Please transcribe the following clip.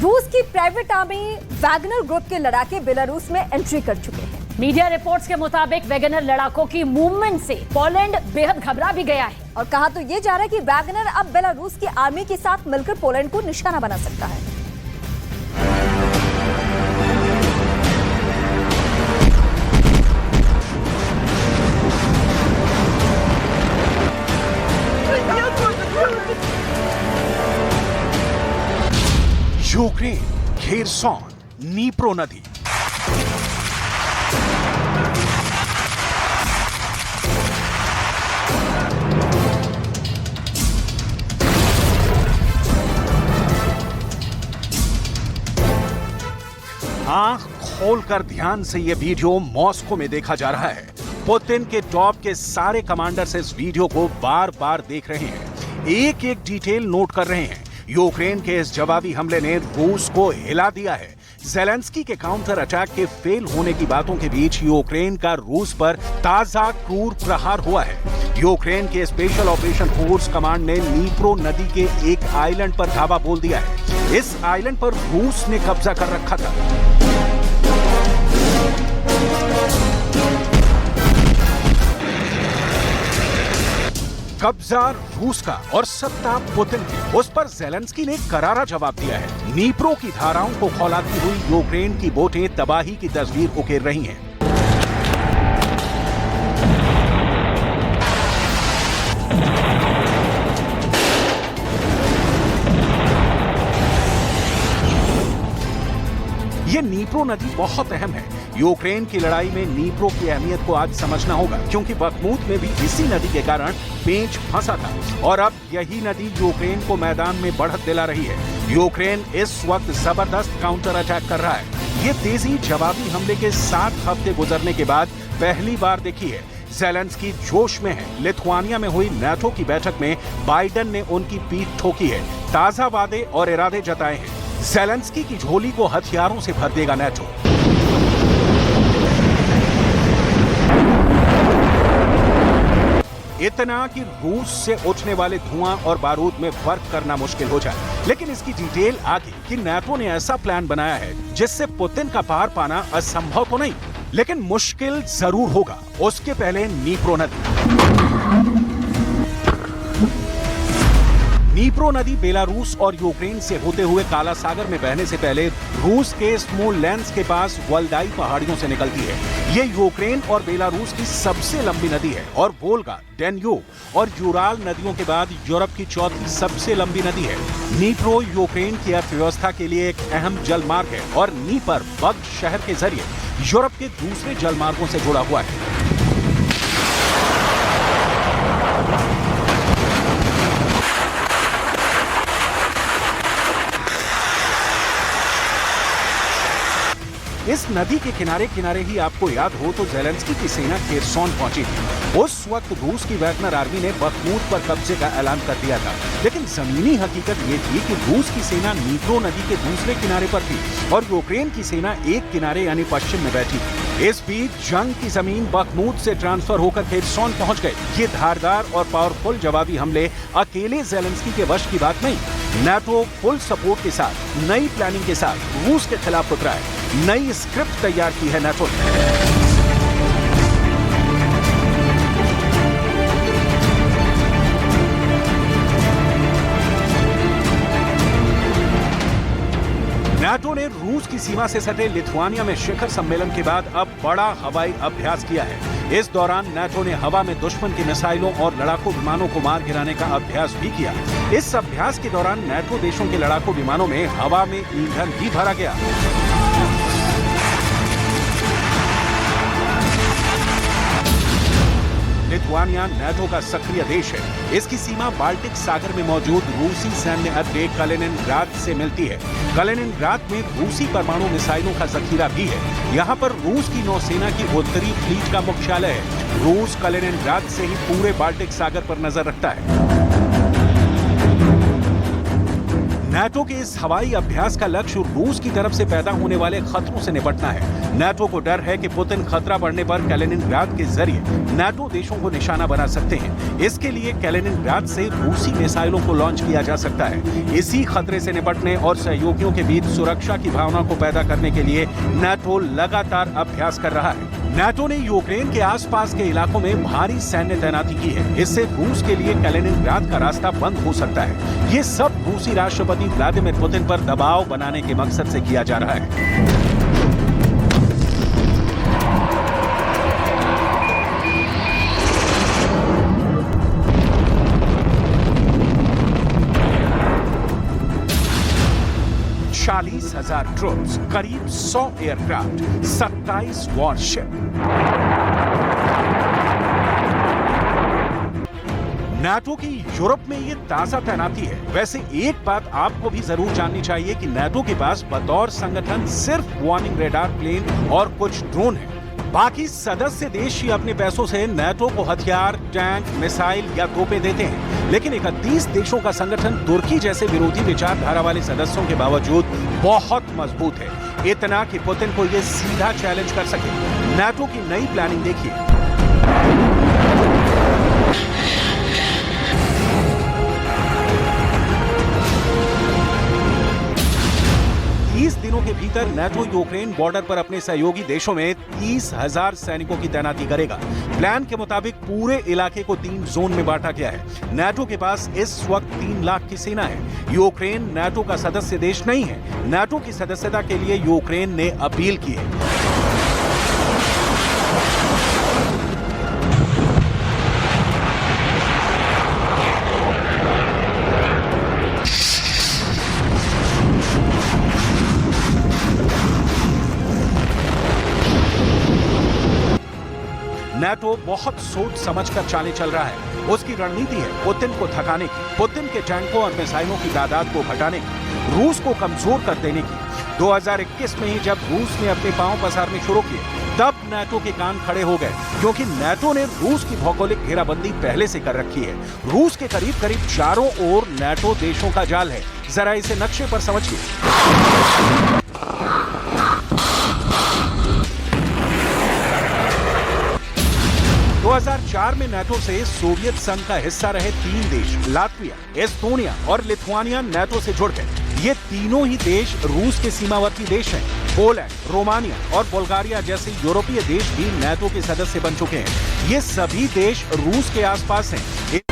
रूस की private army Wagner group के लड़ाके बेलारूस में एंट्री कर चुके हैं। मीडिया रिपोर्ट्स के मुताबिक वैगनर लड़ाकों की मूवमेंट से पोलैंड बेहद घबरा भी गया है और कहा तो ये जा रहा है कि वैगनर अब बेलारूस की आर्मी के साथ मिलकर पोलैंड को निशाना बना सकता है। यूक्रेन, खेरसॉन, नीप्रो नदी। आंख खोलकर ध्यान से यह वीडियो मॉस्को में देखा जा रहा है। पुतिन के टॉप के सारे कमांडर्स इस वीडियो को बार बार देख रहे हैं, एक एक डिटेल नोट कर रहे हैं। यूक्रेन के इस जवाबी हमले ने रूस को हिला दिया है। ज़ेलेंस्की के काउंटर अटैक के फेल होने की बातों के बीच यूक्रेन का रूस पर ताजा क्रूर प्रहार हुआ है। यूक्रेन के स्पेशल ऑपरेशन फोर्स कमांड ने नीप्रो नदी के एक आइलैंड पर धावा बोल दिया है। इस आइलैंड पर रूस ने कब्जा कर रखा था। कब्जा रूस का और सत्ता पुतिन की। उस पर ज़ेलेंस्की ने करारा जवाब दिया है। नीप्रो की धाराओं को खौलाती हुई यूक्रेन की बोटें तबाही की तस्वीर उकेर रही हैं। ये नीप्रो नदी बहुत अहम है। यूक्रेन की लड़ाई में नीप्रो की अहमियत को आज समझना होगा, क्योंकि बखमूत में भी इसी नदी के कारण पेंच फंसा था और अब यही नदी यूक्रेन को मैदान में बढ़त दिला रही है। यूक्रेन इस वक्त जबरदस्त काउंटर अटैक कर रहा है। ये तेजी जवाबी हमले के 7 हफ्ते गुजरने के बाद पहली बार देखी है। ज़ेलेंस्की जोश में है। लिथुआनिया में हुई नाटो की बैठक में बाइडेन ने उनकी पीठ ठोकी है, ताजा वादे और इरादे जताए हैं। ज़ेलेंस्की की झोली को हथियारों से भर देगा नाटो। इतना कि रूस से उठने वाले धुआं और बारूद में फर्क करना मुश्किल हो जाए। लेकिन इसकी डिटेल आगे कि नाटो ने ऐसा प्लान बनाया है जिससे पुतिन का पार पाना असंभव तो नहीं, लेकिन मुश्किल जरूर होगा। उसके पहले नीप्रो नदी। नीप्रो नदी बेलारूस और यूक्रेन से होते हुए काला सागर में बहने से पहले रूस के स्मोलेंस्क के पास वल्दाई पहाड़ियों से निकलती है। ये यूक्रेन और बेलारूस की सबसे लंबी नदी है और वोल्गा, डेन्यूब और यूराल नदियों के बाद यूरोप की चौथी सबसे लंबी नदी है। नीप्रो यूक्रेन की अर्थव्यवस्था के लिए एक अहम जलमार्ग है और नीपर बग शहर के जरिए यूरोप के दूसरे जलमार्गों से जुड़ा हुआ है। इस नदी के किनारे किनारे ही आपको याद हो तो ज़ेलेंस्की की सेना खेरसॉन पहुंची थी। उस वक्त रूस की वैगनर आर्मी ने बखमूत पर कब्जे का ऐलान कर दिया था, लेकिन जमीनी हकीकत ये थी कि रूस की सेना नीप्रो नदी के दूसरे किनारे पर थी और यूक्रेन की सेना एक किनारे यानी पश्चिम में बैठी थी। इस बीच जंग की जमीन बखमूत से ट्रांसफर होकर खेरसॉन पहुंच गए। ये धारदार और पावरफुल जवाबी हमले अकेले ज़ेलेंस्की के वश की बात नहीं। नाटो फुल सपोर्ट के साथ, नई प्लानिंग के साथ रूस के खिलाफ उतरा है। नई स्क्रिप्ट तैयार की है नाटो ने। नाटो ने रूस की सीमा से सटे लिथुआनिया में शिखर सम्मेलन के बाद अब बड़ा हवाई अभ्यास किया है। इस दौरान नाटो ने हवा में दुश्मन की मिसाइलों और लड़ाकू विमानों को मार गिराने का अभ्यास भी किया। इस अभ्यास के दौरान नाटो देशों के लड़ाकू विमानों में हवा में ईंधन भी भरा गया। लिथुआनिया नाटो का सक्रिय देश है। इसकी सीमा बाल्टिक सागर में मौजूद रूसी सैन्य अड्डे कलिनिनग्राद से मिलती है। कलिनिनग्राद में रूसी परमाणु मिसाइलों का जखीरा भी है। यहाँ पर रूस की नौसेना की उत्तरी फ्लीट का मुख्यालय है। रूस कलिनिनग्राद से ही पूरे बाल्टिक सागर पर नजर रखता है। नाटो के इस हवाई अभ्यास का लक्ष्य रूस की तरफ से पैदा होने वाले खतरों से निपटना है। नाटो को डर है कि पुतिन खतरा बढ़ने पर कैलिनिनग्राड के जरिए नाटो देशों को निशाना बना सकते हैं। इसके लिए कैलिनिनग्राड से रूसी मिसाइलों को लॉन्च किया जा सकता है। इसी खतरे से निपटने और सहयोगियों के बीच सुरक्षा की भावना को पैदा करने के लिए नाटो लगातार अभ्यास कर रहा है। नाटो ने यूक्रेन के आसपास के इलाकों में भारी सैन्य तैनाती की है। इससे रूस के लिए कैलिनिनग्राड का रास्ता बंद हो सकता है। ये सब रूसी राष्ट्रपति व्लादिमीर पुतिन पर दबाव बनाने के मकसद से किया जा रहा है। चालीस 40,000 ट्रूप्स, करीब 100 एयरक्राफ्ट, 27 वॉरशिप। नाटो की यूरोप में ये ताजा तैनाती है। वैसे एक बात आपको भी जरूर जाननी चाहिए कि नाटो के पास बतौर संगठन सिर्फ वार्निंग रेडार प्लेन और कुछ ड्रोन है। बाकी सदस्य देश ही अपने पैसों से नाटो को हथियार, टैंक, मिसाइल या तोपें देते हैं। लेकिन 31 देशों का संगठन तुर्की जैसे विरोधी विचारधारा वाले सदस्यों के बावजूद बहुत मजबूत है। इतना कि पुतिन को यह सीधा चैलेंज कर सके। नाटो की नई प्लानिंग देखिए। 30 दिनों के भीतर नाटो यूक्रेन बॉर्डर पर अपने सहयोगी देशों में 30,000 सैनिकों की तैनाती करेगा। प्लान के मुताबिक पूरे इलाके को 3 जोन में बांटा गया है। नाटो के पास इस वक्त 3 लाख की सेना है। यूक्रेन नाटो का सदस्य देश नहीं है। नाटो की सदस्यता के लिए यूक्रेन ने अपील की है। नाटो बहुत सोच समझकर चालें चल रहा है। उसकी रणनीति है पुतिन को थकाने की, पुतिन के टैंकों और मिसाइलों की तादाद को घटाने की, रूस को कमजोर कर देने की। 2021 में ही जब रूस ने अपने पांव पसारने शुरू किए, तब नाटो के कान खड़े हो गए, क्योंकि नाटो ने रूस की भौगोलिक घेराबंदी पहले से कर रखी है। रूस के करीब करीब चारों ओर नाटो देशों का जाल है। जरा इसे नक्शे पर समझिए। 2004 में नाटो से सोवियत संघ का हिस्सा रहे 3 देश लातविया, एस्टोनिया और लिथुआनिया नाटो से जुड़ गए। ये तीनों ही देश रूस के सीमावर्ती देश हैं। पोलैंड, रोमानिया और बुल्गारिया जैसे यूरोपीय देश भी नाटो के सदस्य बन चुके हैं। ये सभी देश रूस के आसपास हैं।